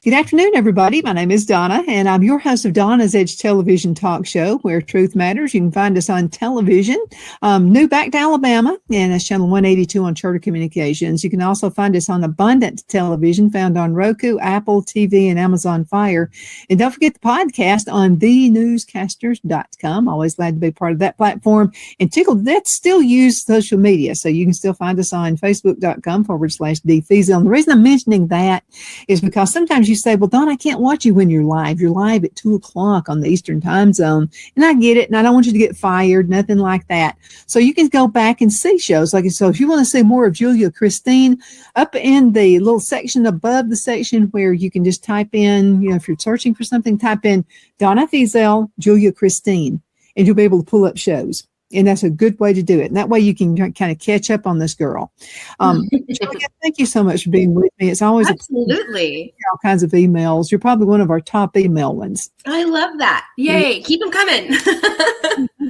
Good afternoon, everybody. My name is Donna, and I'm your host of Donna's Edge television talk show, where truth matters. You can find us on television, new back to Alabama, and that's channel 182 on Charter Communications. You can also find us on Abundant Television, found on Roku, Apple TV, and Amazon Fire. And don't forget the podcast on thenewscasters.com. Always glad to be part of that platform. And Tickle to Death still use social media, so you can still find us on facebook.com/DFeasel. And the reason I'm mentioning that is because sometimes you say, well, Don, I can't watch you when you're live. You're live at 2:00 on the Eastern time zone. And I get it. And I don't want you to get fired, nothing like that. So you can go back and see shows. So if you want to see more of Julia Christine, up in the little section above the section where you can just type in, if you're searching for something, type in Donna Fiesel, Julia Christine, and you'll be able to pull up shows. And that's a good way to do it. And that way you can kind of catch up on this girl. Julia, thank you so much for being with me. It's always absolutely all kinds of emails. You're probably one of our top email ones. I love that. Yay. Keep them coming.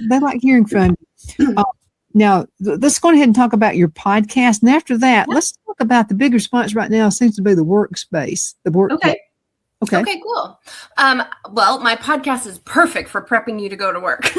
They like hearing from you. Now, let's go ahead and talk about your podcast. And after that, let's talk about the big response right now seems to be the workspace. Okay, cool. Well, my podcast is perfect for prepping you to go to work.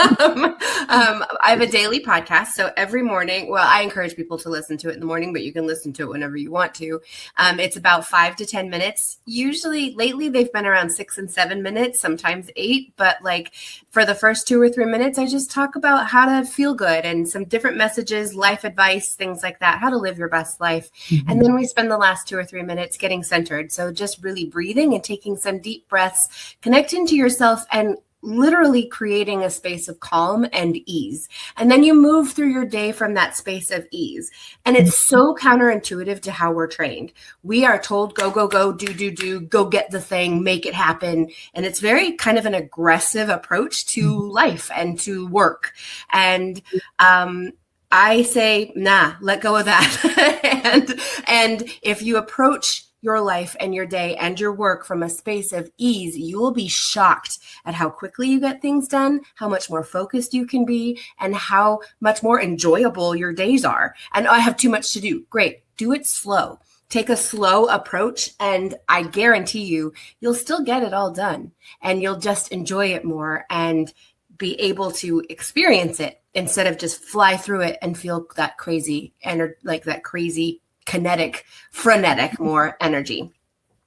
I have a daily podcast. So every morning, well, I encourage people to listen to it in the morning, but you can listen to it whenever you want to. It's about 5 to 10 minutes. Usually lately they've been around 6 and 7 minutes, sometimes 8. But like for the first 2 or 3 minutes, I just talk about how to feel good and some different messages, life advice, things like that, how to live your best life. Mm-hmm. And then we spend the last 2 or 3 minutes getting centered. So just really breathing and taking some deep breaths, connecting to yourself and literally creating a space of calm and ease. And then you move through your day from that space of ease. And it's so counterintuitive to how we're trained. We are told, go, go, go, do, go get the thing, make it happen. And it's very kind of an aggressive approach to life and to work. And I say, nah, let go of that. and if you approach your life and your day and your work from a space of ease, you will be shocked at how quickly you get things done, how much more focused you can be, and how much more enjoyable your days are. And I have too much to do. Great. Do it slow. Take a slow approach, and I guarantee you'll still get it all done, and you'll just enjoy it more and be able to experience it instead of just fly through it and feel that crazy and like that crazy kinetic, frenetic, more energy.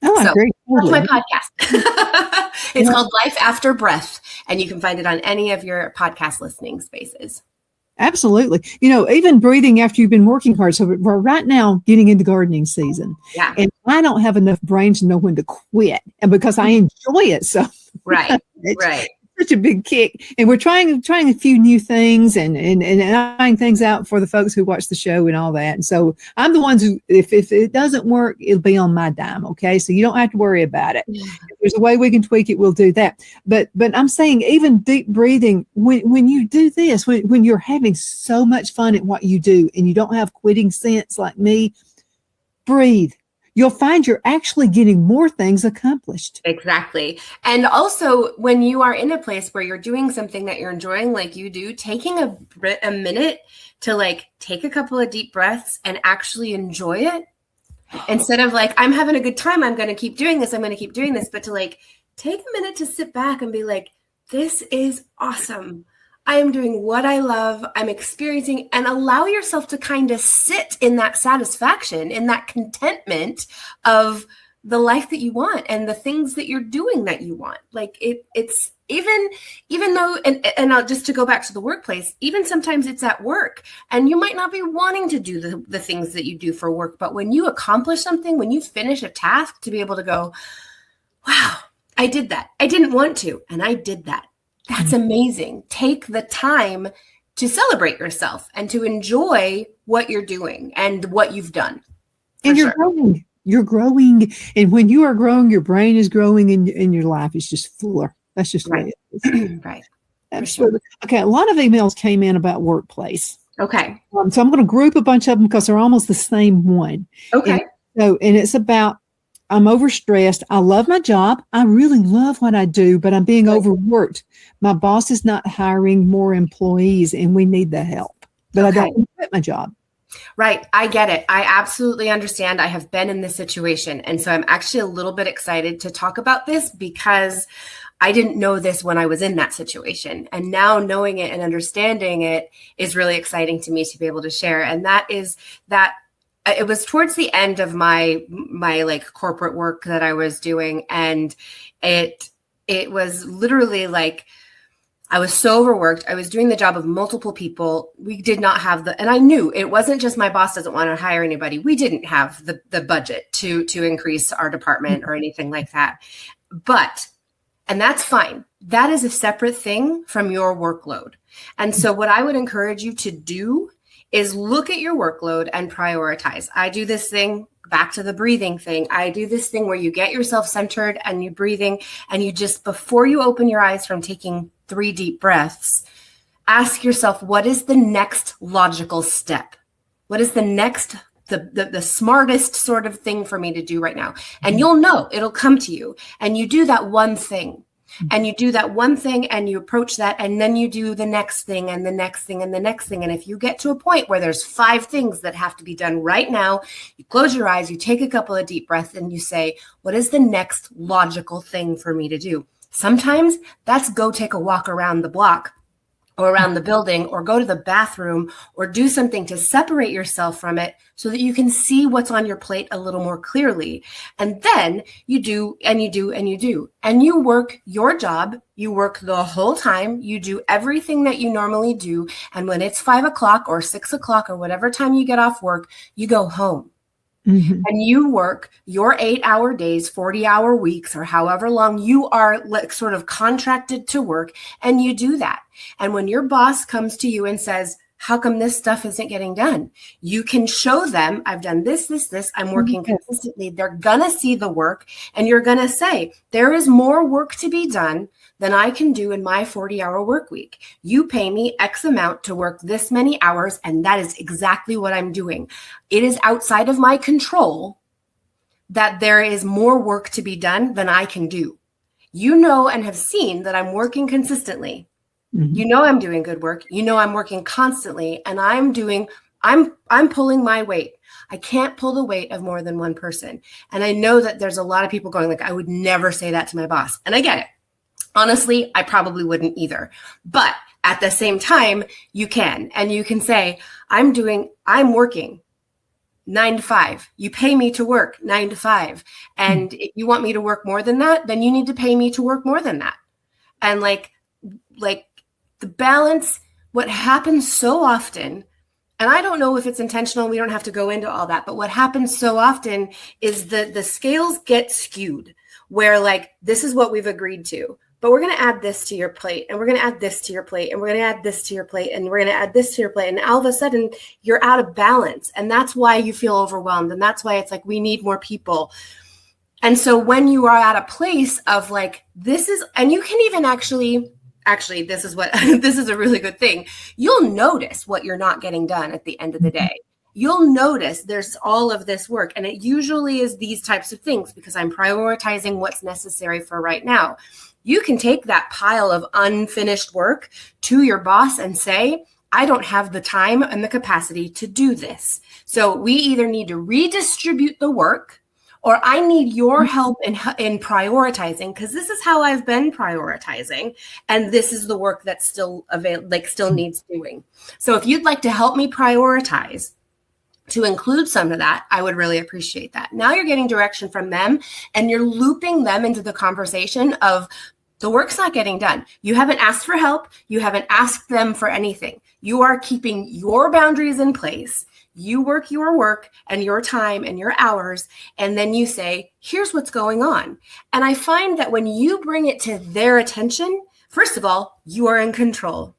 Oh, so I agree. That's my podcast. It's called Life After Breath, and you can find it on any of your podcast listening spaces. Absolutely. Even breathing after you've been working hard. So we're right now getting into gardening season. Yeah. And I don't have enough brains to know when to quit. And because I enjoy it. So right. Such a big kick. And we're trying a few new things and trying things out for the folks who watch the show and all that. And so I'm the ones who, if it doesn't work, it'll be on my dime. Okay. So you don't have to worry about it. Yeah. If there's a way we can tweak it, we'll do that. But I'm saying even deep breathing, when you do this, when you're having so much fun at what you do and you don't have quitting sense like me, breathe. You'll find you're actually getting more things accomplished. Exactly. And also when you are in a place where you're doing something that you're enjoying, like you do, taking a minute to like take a couple of deep breaths and actually enjoy it instead of like, I'm having a good time, I'm going to keep doing this, but to like take a minute to sit back and be like, this is awesome. I am doing what I love, I'm experiencing, and allow yourself to kind of sit in that satisfaction, in that contentment of the life that you want and the things that you're doing that you want. Like it's even though, and I'll just to go back to the workplace, even sometimes it's at work and you might not be wanting to do the things that you do for work, but when you accomplish something, when you finish a task, to be able to go, wow, I did that. I didn't want to, and I did that. That's amazing. Take the time to celebrate yourself and to enjoy what you're doing and what you've done. And you're growing. you're growing. And when you are growing, your brain is growing and your life is just fuller. That's just the way it is. Right. Absolutely. Sure. Okay. A lot of emails came in about workplace. Okay. So I'm going to group a bunch of them because they're almost the same one. Okay. And it's about, I'm overstressed. I love my job. I really love what I do, but I'm being overworked. My boss is not hiring more employees and we need the help, but I don't want to quit my job. Right. I get it. I absolutely understand. I have been in this situation. And so I'm actually a little bit excited to talk about this because I didn't know this when I was in that situation. And now knowing it and understanding it is really exciting to me to be able to share. And that is that it was towards the end of my like corporate work that I was doing. And it was literally like, I was so overworked. I was doing the job of multiple people. We did not have and I knew it wasn't just my boss doesn't want to hire anybody. We didn't have the budget to increase our department or anything like that. And that's fine. That is a separate thing from your workload. And so what I would encourage you to do is look at your workload and prioritize. I do this thing, back to the breathing thing. I do this thing where you get yourself centered and you breathing and you just, before you open your eyes from taking 3 deep breaths, ask yourself, what is the next logical step? What is the next, the smartest sort of thing for me to do right now? And you'll know, it'll come to you. And you do that one thing. And you do that one thing and you approach that, and then you do the next thing and the next thing and the next thing. And if you get to a point where there's 5 things that have to be done right now, you close your eyes, you take a couple of deep breaths and you say, what is the next logical thing for me to do? Sometimes that's go take a walk around the block or around the building or go to the bathroom or do something to separate yourself from it so that you can see what's on your plate a little more clearly. And then you do, and you do, and you do, and you work your job. You work the whole time. You do everything that you normally do. And when it's 5 o'clock or 6 o'clock or whatever time you get off work, you go home. Mm-hmm. And you work your 8-hour days, 40-hour weeks, or however long you are like sort of contracted to work, and you do that. And when your boss comes to you and says, how come this stuff isn't getting done? You can show them, I've done this, I'm working consistently. They're going to see the work, and you're going to say, there is more work to be done than I can do in my 40-hour work week. You pay me X amount to work this many hours, and that is exactly what I'm doing. It is outside of my control that there is more work to be done than I can do. You know and have seen that I'm working consistently. Mm-hmm. You know I'm doing good work. You know I'm working constantly, and I'm pulling my weight. I can't pull the weight of more than one person. And I know that there's a lot of people going like, I would never say that to my boss. And I get it. Honestly, I probably wouldn't either. But at the same time, you can. And you can say, I'm working 9 to 5. You pay me to work 9 to 5. And if you want me to work more than that, then you need to pay me to work more than that. And like the balance, what happens so often, and I don't know if it's intentional, we don't have to go into all that, but what happens so often is the scales get skewed where like, this is what we've agreed to. But we're going to add this to your plate, and we're going to add this to your plate, and we're going to add this to your plate, and we're going to add this to your plate. And all of a sudden, you're out of balance. And that's why you feel overwhelmed. And that's why it's like, we need more people. And so when you are at a place of like, this is, and you can even actually, this is what, this is a really good thing. You'll notice what you're not getting done at the end of the day. You'll notice there's all of this work. And it usually is these types of things because I'm prioritizing what's necessary for right now. You can take that pile of unfinished work to your boss and say, I don't have the time and the capacity to do this. So we either need to redistribute the work, or I need your help in prioritizing, because this is how I've been prioritizing. And this is the work that's still still needs doing. So if you'd like to help me prioritize, to include some of that, I would really appreciate that. Now you're getting direction from them, and you're looping them into the conversation of the work's not getting done. You haven't asked for help. You haven't asked them for anything. You are keeping your boundaries in place. You work your work and your time and your hours, and then you say, here's what's going on. And I find that when you bring it to their attention, first of all, you are in control.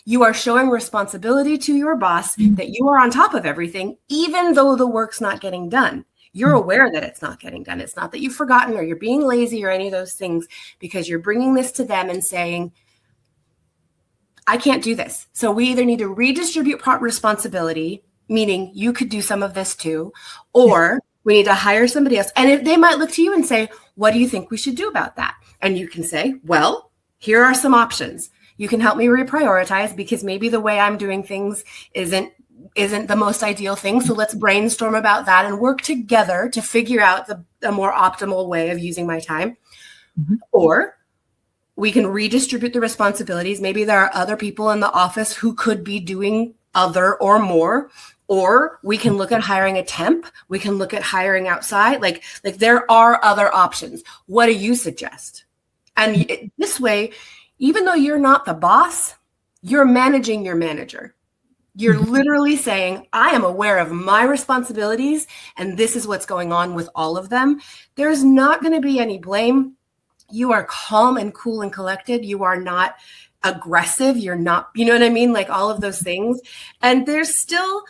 You are showing responsibility to your boss that you are on top of everything, even though the work's not getting done. You're aware that it's not getting done. It's not that you've forgotten or you're being lazy or any of those things, because you're bringing this to them and saying, I can't do this. So we either need to redistribute responsibility, meaning you could do some of this too, or we need to hire somebody else. And they might look to you and say, what do you think we should do about that? And you can say, well, here are some options. You can help me reprioritize because maybe the way I'm doing things isn't the most ideal thing. So let's brainstorm about that and work together to figure out the more optimal way of using my time. Mm-hmm. Or we can redistribute the responsibilities. Maybe there are other people in the office who could be doing other or more. Or we can look at hiring a temp. We can look at hiring outside. Like there are other options. What do you suggest? And this way, even though you're not the boss, you're managing your manager. You're literally saying, I am aware of my responsibilities, and this is what's going on with all of them. There's not going to be any blame. You are calm and cool and collected. You are not aggressive. You're not, you know what I mean? Like all of those things. And there's still,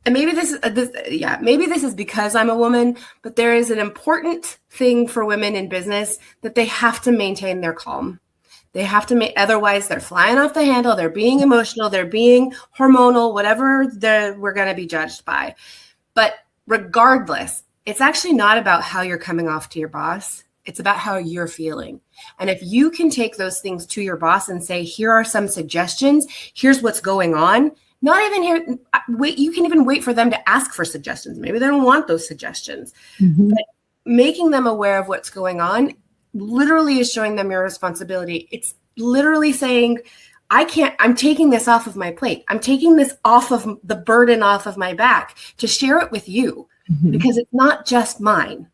and maybe this is because I'm a woman, but there is an important thing for women in business that they have to maintain their calm. They have to otherwise they're flying off the handle. They're being emotional. They're being hormonal, whatever we're going to be judged by. But regardless, it's actually not about how you're coming off to your boss. It's about how you're feeling. And if you can take those things to your boss and say, here are some suggestions, here's what's going on. Not even here, wait, you can even wait for them to ask for suggestions. Maybe they don't want those suggestions. Mm-hmm. But making them aware of what's going on literally is showing them your responsibility. It's literally saying, I'm taking this off of my plate. I'm taking this off of the burden off of my back to share it with you because it's not just mine.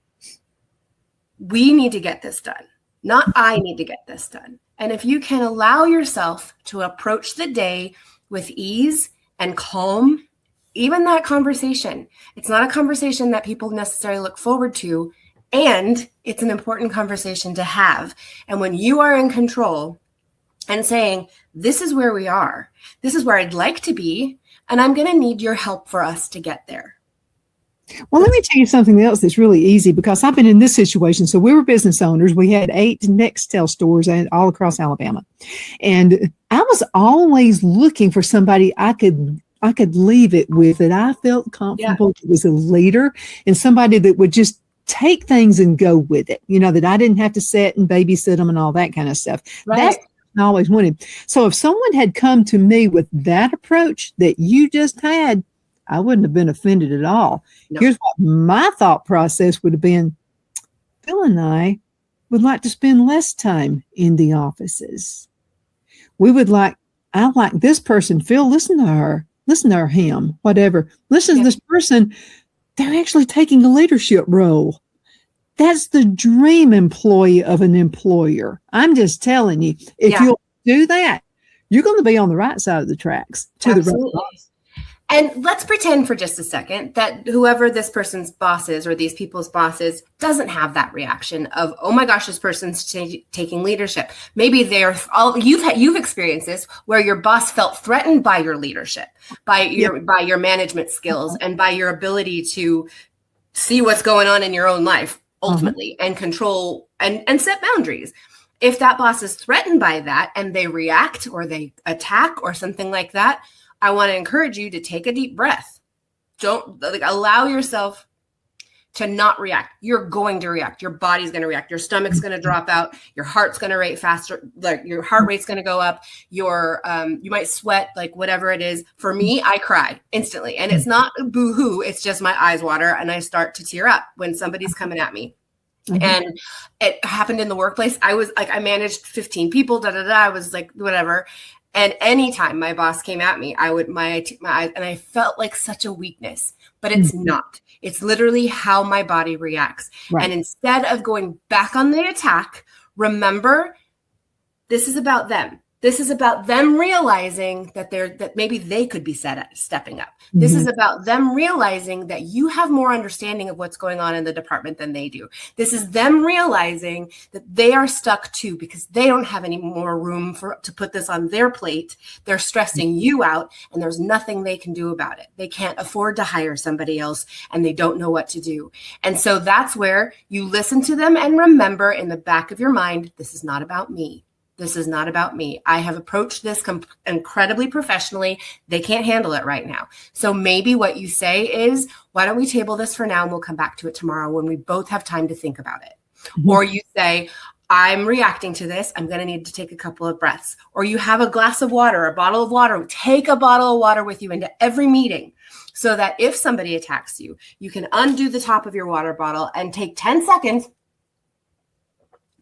We need to get this done. Not I need to get this done. And if you can allow yourself to approach the day with ease and calm, even that conversation, it's not a conversation that people necessarily look forward to, and it's an important conversation to have. And when you are in control and saying, this is where we are, this is where I'd like to be, and I'm going to need your help for us to get there. Well, let me tell you something else that's really easy, because I've been in this situation. So we were business owners. We had 8 Nextel stores all across Alabama. And I was always looking for somebody I could leave it with, that I felt comfortable was a leader, and somebody that would just take things and go with it, that I didn't have to sit and babysit them and all that kind of stuff. Right. That's what I always wanted. So if someone had come to me with that approach that you just had, I wouldn't have been offended at all. No. Here's what my thought process would have been. Phil and I would like to spend less time in the offices. I like this person. Phil, listen to her, him, whatever. Listen to this person. They're actually taking a leadership role. That's the dream employee of an employer. I'm just telling you, if you'll do that, you're going to be on the right side of the tracks to Absolutely. the right. And let's pretend for just a second that whoever this person's boss is, or these people's bosses, doesn't have that reaction of, oh my gosh, this person's taking leadership. Maybe you've experienced this, where your boss felt threatened by your leadership, by your management skills, and by your ability to see what's going on in your own life ultimately, and control and set boundaries. If that boss is threatened by that and they react or they attack or something like that, I want to encourage you to take a deep breath. Don't allow yourself to not react. You're going to react. Your body's going to react. Your stomach's going to drop out. Your heart's going to rate faster. Like your heart rate's going to go up. You might sweat, like whatever it is. For me, I cry instantly, and it's not boo-hoo. It's just my eyes water and I start to tear up when somebody's coming at me. And it happened in the workplace. I was like, I managed 15 people, I was like, whatever. And anytime my boss came at me, I would my eyes, and I felt like such a weakness, but it's not. It's literally how my body reacts. Right. And instead of going back on the attack, remember, this is about them. This is about them realizing that maybe they could be stepping up. This is about them realizing that you have more understanding of what's going on in the department than they do. This is them realizing that they are stuck too because they don't have any more room to put this on their plate. They're stressing you out, and there's nothing they can do about it. They can't afford to hire somebody else, and they don't know what to do. And so that's where you listen to them and remember in the back of your mind, this is not about me. This is not about me. I have approached this incredibly professionally. They can't handle it right now. So maybe what you say is, why don't we table this for now and we'll come back to it tomorrow when we both have time to think about it. Or you say, I'm reacting to this. I'm going to need to take a couple of breaths. Or you have a glass of water, a bottle of water. Take a bottle of water with you into every meeting so that if somebody attacks you, you can undo the top of your water bottle and take 10 seconds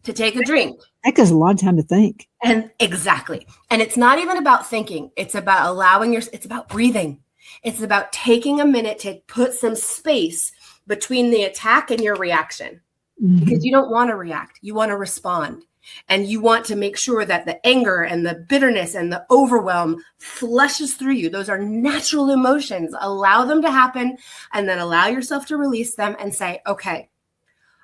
to take a drink. That gives a lot of time to think. And exactly. And it's not even about thinking. It's about it's about breathing. It's about taking a minute to put some space between the attack and your reaction. Because you don't want to react. You want to respond. And you want to make sure that the anger and the bitterness and the overwhelm flushes through you. Those are natural emotions. Allow them to happen and then allow yourself to release them and say, okay,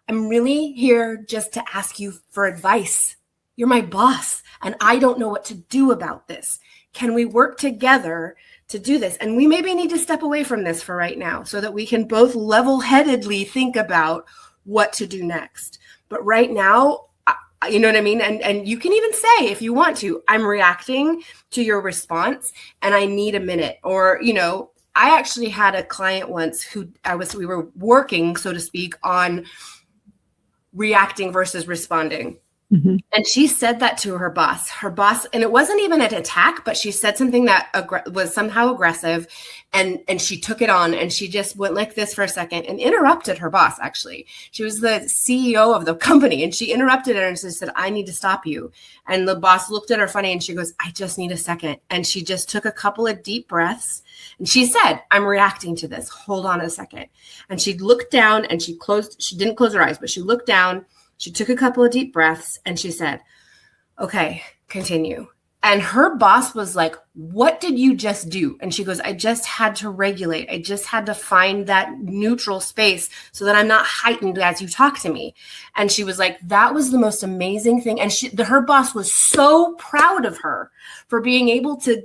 I'm really here just to ask you for advice. You're my boss, and I don't know what to do about this. Can we work together to do this? And we maybe need to step away from this for right now so that we can both level-headedly think about what to do next. But right now, you know what I mean? And you can even say, if you want to, I'm reacting to your response and I need a minute. Or, I actually had a client once we were working, so to speak, on reacting versus responding. And she said that to her boss, and it wasn't even an attack, but she said something that was somehow aggressive, and she took it on, and she just went like this for a second and interrupted her boss. Actually, she was the CEO of the company, and she interrupted her and said, I need to stop you. And the boss looked at her funny, and she goes, I just need a second. And she just took a couple of deep breaths, and she said, I'm reacting to this. Hold on a second. And she looked down, and she didn't close her eyes, but she looked down. She took a couple of deep breaths and she said, okay, continue. And her boss was like, what did you just do? And she goes, I just had to regulate. I just had to find that neutral space so that I'm not heightened as you talk to me. And she was like, that was the most amazing thing. And her boss was so proud of her for being able to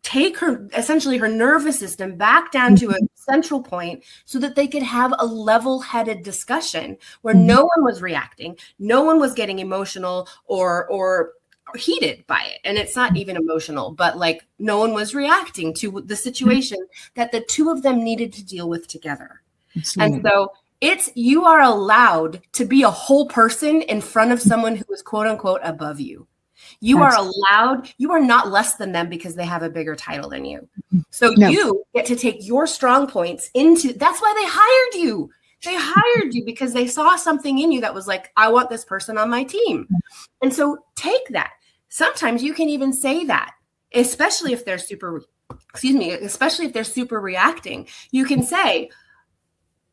take essentially her nervous system back down to a central point so that they could have a level-headed discussion where no one was reacting, no one was getting emotional or heated by it. And it's not even emotional, but like no one was reacting to the situation that the two of them needed to deal with together. Absolutely. And so you are allowed to be a whole person in front of someone who is quote unquote above you. You are allowed, you are not less than them because they have a bigger title than you. So you get to take your strong points that's why they hired you. They hired you because they saw something in you that was like, I want this person on my team. And so take that. Sometimes you can even say that, especially if they're super reacting. You can say,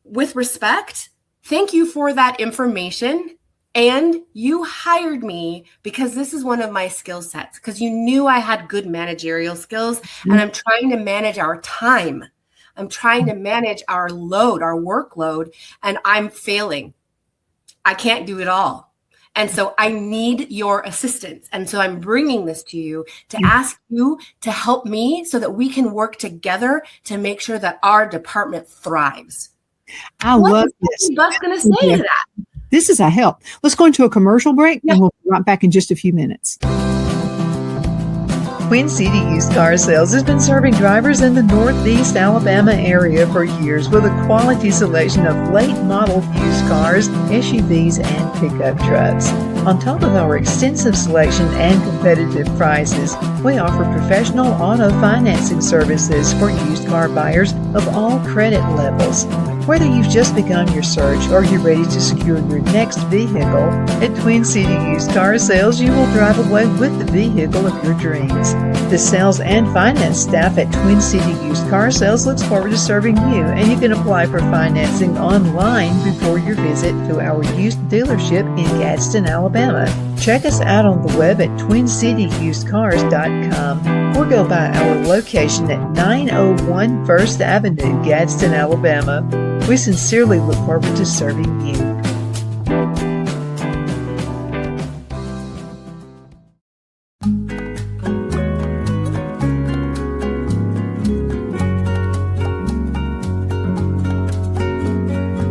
with respect, thank you for that information. And you hired me because this is one of my skill sets, because you knew I had good managerial skills, and I'm trying to manage our time. I'm trying to manage our workload, and I'm failing. I can't do it all. And so I need your assistance. And so I'm bringing this to you to ask you to help me so that we can work together to make sure that our department thrives. I love this. What's going to say to that? This is a help. Let's go into a commercial break and we'll be right back in just a few minutes. Twin City Used Car Sales has been serving drivers in the Northeast Alabama area for years with a quality selection of late model used cars, SUVs, and pickup trucks. On top of our extensive selection and competitive prices, we offer professional auto financing services for used car buyers of all credit levels. Whether you've just begun your search or you're ready to secure your next vehicle, at Twin City Used Car Sales, you will drive away with the vehicle of your dreams. The sales and finance staff at Twin City Used Car Sales looks forward to serving you, and you can apply for financing online before your visit to our used dealership in Gadsden, Alabama. Check us out on the web at twincityyusedcars.com or go by our location at 901 First Avenue, Gadsden, Alabama. We sincerely look forward to serving you.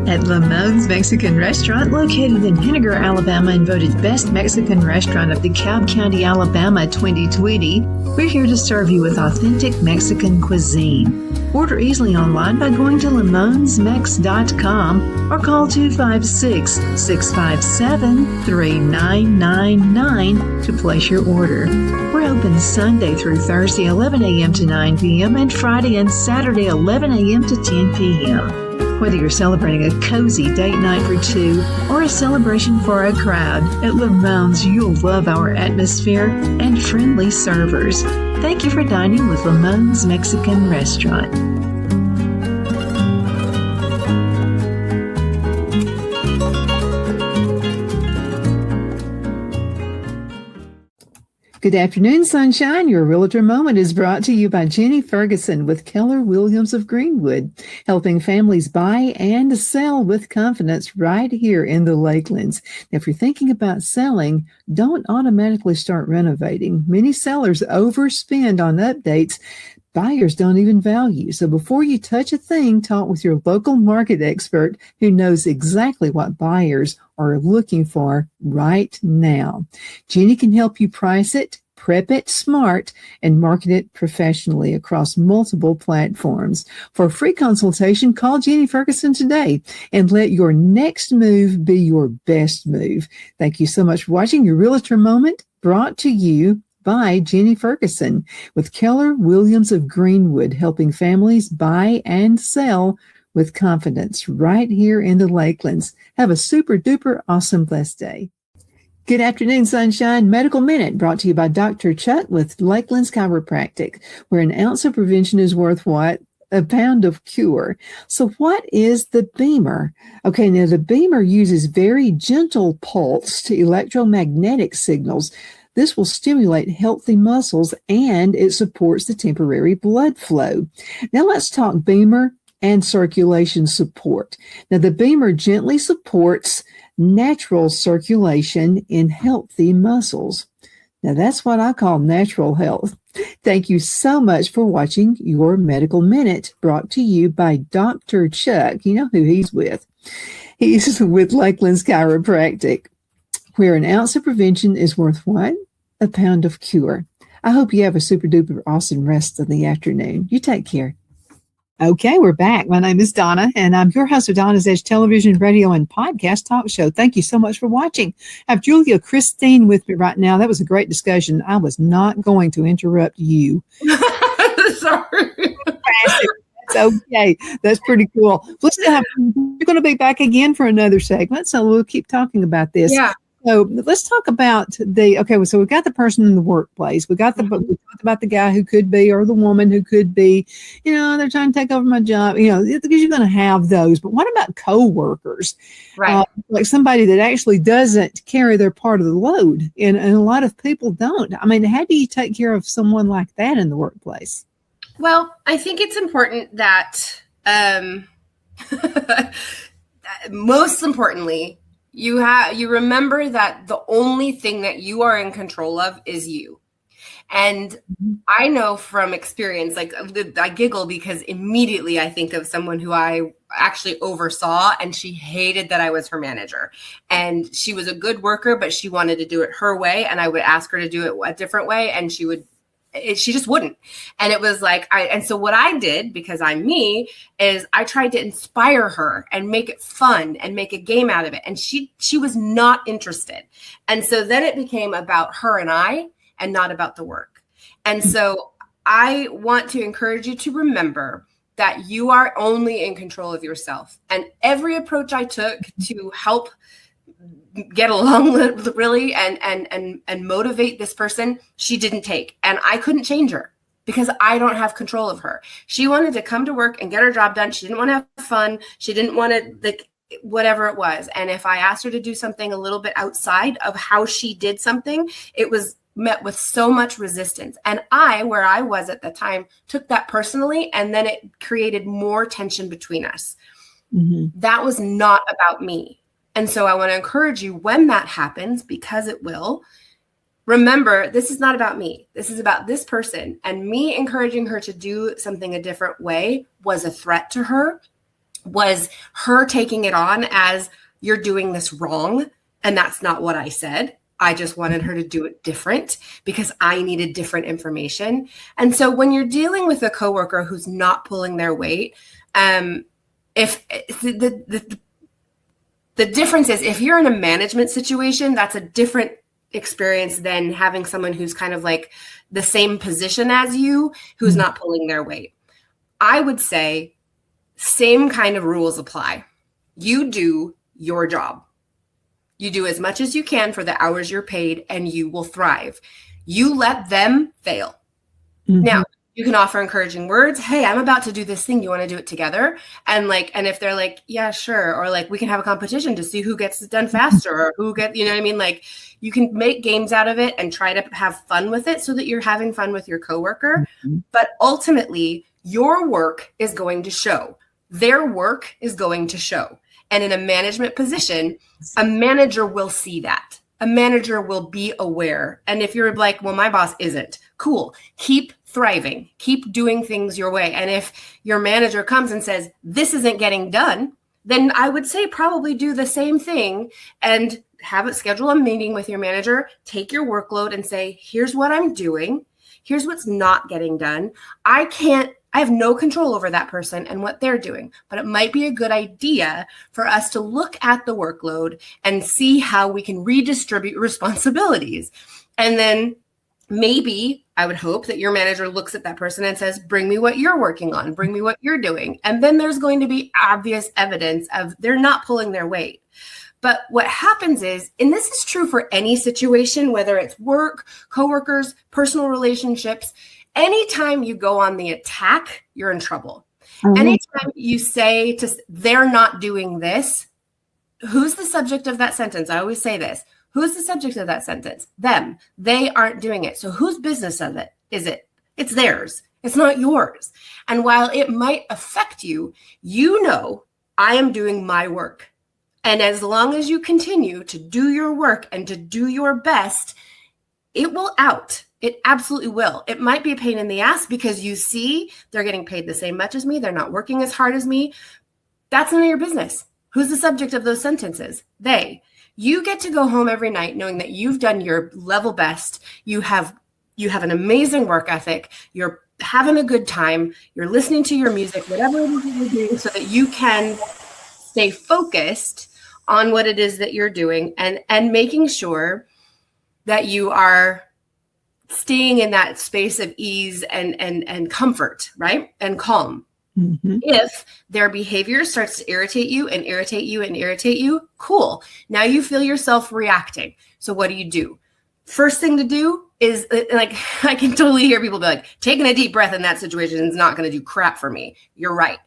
At Lamone's Mexican Restaurant, located in Henniger, Alabama, and voted Best Mexican Restaurant of DeKalb County, Alabama 2020, we're here to serve you with authentic Mexican cuisine. Order easily online by going to lamonsmex.com or call 256-657-3999 to place your order. We're open Sunday through Thursday, 11 a.m. to 9 p.m., and Friday and Saturday, 11 a.m. to 10 p.m. Whether you're celebrating a cozy date night for two or a celebration for a crowd, at Lamone's you'll love our atmosphere and friendly servers. Thank you for dining with Lamone's Mexican Restaurant. Good afternoon, Sunshine. Your Realtor Moment is brought to you by Jenny Ferguson with Keller Williams of Greenwood, helping families buy and sell with confidence right here in the Lakelands. If you're thinking about selling, don't automatically start renovating. Many sellers overspend on updates buyers don't even value. So before you touch a thing, talk with your local market expert who knows exactly what buyers are looking for right now. Jenny can help you price it, prep it smart, and market it professionally across multiple platforms. For a free consultation, call Jenny Ferguson today and let your next move be your best move. Thank you so much for watching your Realtor Moment, brought to you by Jenny Ferguson with Keller Williams of Greenwood, helping families buy and sell with confidence right here in the Lakelands. Have a super duper awesome blessed day. Good afternoon, Sunshine. Medical Minute brought to you by Dr. Chuck with Lakelands Chiropractic, where an ounce of prevention is worth what? A pound of cure. So what is the Beamer? Okay, now the Beamer uses very gentle pulse to electromagnetic signals. This will stimulate healthy muscles and it supports the temporary blood flow. Now let's talk Beamer and circulation support. Now the Beamer gently supports natural circulation in healthy muscles. Now that's what I call natural health. Thank you so much for watching your Medical Minute, brought to you by Dr. Chuck. You know who he's with. He's with Lakelands Chiropractic, where an ounce of prevention is worth what? A pound of cure. I hope you have a super duper awesome rest of the afternoon. You take care. Okay, we're back. My name is Donna, and I'm your host of Donna's Edge television, radio, and podcast talk show. Thank you so much for watching. I have Julia Christine with me right now. That was a great discussion. I was not going to interrupt you. Sorry. It's okay. That's pretty cool. We're going to be back again for another segment, so we'll keep talking about this. Yeah. So let's talk about so we've got the person in the workplace. We talked about the guy who could be, or the woman who could be, they're trying to take over my job, because you're going to have those. But what about coworkers? Right. Like somebody that actually doesn't carry their part of the load. And a lot of people don't. I mean, how do you take care of someone like that in the workplace? Well, I think it's important that, most importantly, you remember that the only thing that you are in control of is you. And I know from experience, like I giggle because immediately I think of someone who I actually oversaw, and she hated that I was her manager. And she was a good worker, but she wanted to do it her way. And I would ask her to do it a different way, and she just wouldn't. And it was like, so what I did, because I'm me, is I tried to inspire her and make it fun and make a game out of it. And she was not interested. And so then it became about her and I, and not about the work. And so I want to encourage you to remember that you are only in control of yourself. And every approach I took to help get along with really and motivate this person, she didn't take. And I couldn't change her because I don't have control of her. She wanted to come to work and get her job done. She didn't want to have fun. She didn't want to whatever it was. And if I asked her to do something a little bit outside of how she did something, it was met with so much resistance. And where I was at the time, took that personally, and then it created more tension between us. Mm-hmm. That was not about me. And so I want to encourage you, when that happens, because it will, remember, this is not about me. This is about this person. And me encouraging her to do something a different way was a threat to her, was her taking it on as, you're doing this wrong. And that's not what I said. I just wanted her to do it different because I needed different information. And so when you're dealing with a coworker who's not pulling their weight, if the difference is, if you're in a management situation, that's a different experience than having someone who's kind of like the same position as you, who's not pulling their weight. I would say same kind of rules apply. You do your job. You do as much as you can for the hours you're paid, and you will thrive. You let them fail. Mm-hmm. Now, you can offer encouraging words. Hey, I'm about to do this thing. You want to do it together? And if they're like, yeah, sure. Or like, we can have a competition to see who gets it done faster, or who you know what I mean? Like, you can make games out of it and try to have fun with it so that you're having fun with your coworker. Mm-hmm. But ultimately, your work is going to show. Their work is going to show. And in a management position, a manager will see that. A manager will be aware. And if you're like, well, my boss isn't, cool. Keep thriving. Keep doing things your way. And if your manager comes and says, this isn't getting done, then I would say probably do the same thing and have it schedule a meeting with your manager, take your workload and say, here's what I'm doing. Here's what's not getting done. I have no control over that person and what they're doing, but it might be a good idea for us to look at the workload and see how we can redistribute responsibilities. And then maybe I would hope that your manager looks at that person and says, bring me what you're working on, bring me what you're doing. And then there's going to be obvious evidence of they're not pulling their weight. But what happens is, and this is true for any situation, whether it's work, coworkers, personal relationships, anytime you go on the attack, you're in trouble. Mm-hmm. Anytime you say they're not doing this, who's the subject of that sentence? I always say this. Who's the subject of that sentence? Them. They aren't doing it. So whose business is it? It's theirs. It's not yours. And while it might affect you, you know, I am doing my work. And as long as you continue to do your work and to do your best, it will out. It absolutely will. It might be a pain in the ass because you see they're getting paid the same much as me. They're not working as hard as me. That's none of your business. Who's the subject of those sentences? They. You get to go home every night knowing that you've done your level best. You have an amazing work ethic. You're having a good time. You're listening to your music, whatever it is that you're doing, so that you can stay focused on what it is that you're doing and making sure that you are staying in that space of ease and comfort, right? And calm. Mm-hmm. If their behavior starts to irritate you and irritate you and irritate you, cool. Now you feel yourself reacting. So what do? First thing to do is, like, I can totally hear people be like, taking a deep breath in that situation is not going to do crap for me. You're right.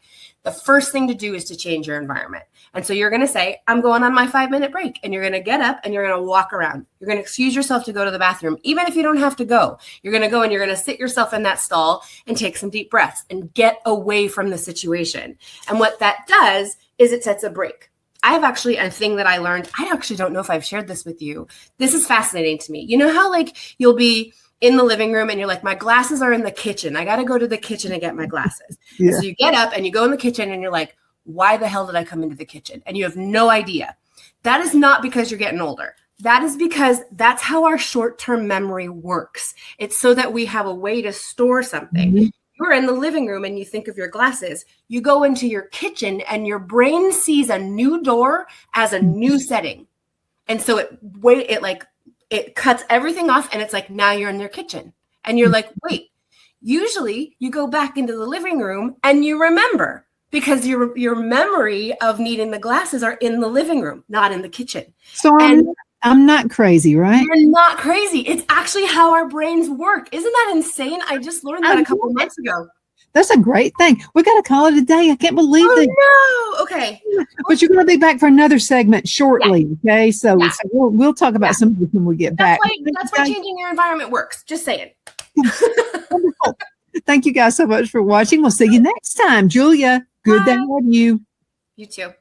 The first thing to do is to change your environment. And so you're going to say, I'm going on my 5-minute break. And you're going to get up and you're going to walk around. You're going to excuse yourself to go to the bathroom. Even if you don't have to go, you're going to go and you're going to sit yourself in that stall and take some deep breaths and get away from the situation. And what that does is it sets a break. I have actually a thing that I learned. I actually don't know if I've shared this with you. This is fascinating to me. You know how like you'll be in the living room and you're like, my glasses are in the kitchen. I got to go to the kitchen and get my glasses. Yeah. So you get up and you go in the kitchen and you're like, why the hell did I come into the kitchen? And you have no idea. That is not because you're getting older. That is because that's how our short-term memory works. It's so that we have a way to store something. Mm-hmm. You're in the living room and you think of your glasses. You go into your kitchen and your brain sees a new door as a new setting. And so it cuts everything off and it's like, now you're in your kitchen. And you're like, wait, usually you go back into the living room and you remember because your memory of needing the glasses are in the living room, not in the kitchen. So I'm not crazy, right? You're not crazy. It's actually how our brains work. Isn't that insane? I just learned that a couple of months ago. That's a great thing. We got to call it a day. I can't believe it. No. Okay. But you're going to be back for another segment shortly. Yeah. Okay. So we'll talk about some of this when we get back. That's why changing your environment works. Just saying. Wonderful. Thank you guys so much for watching. We'll see you next time. Julia, good to have you. You too.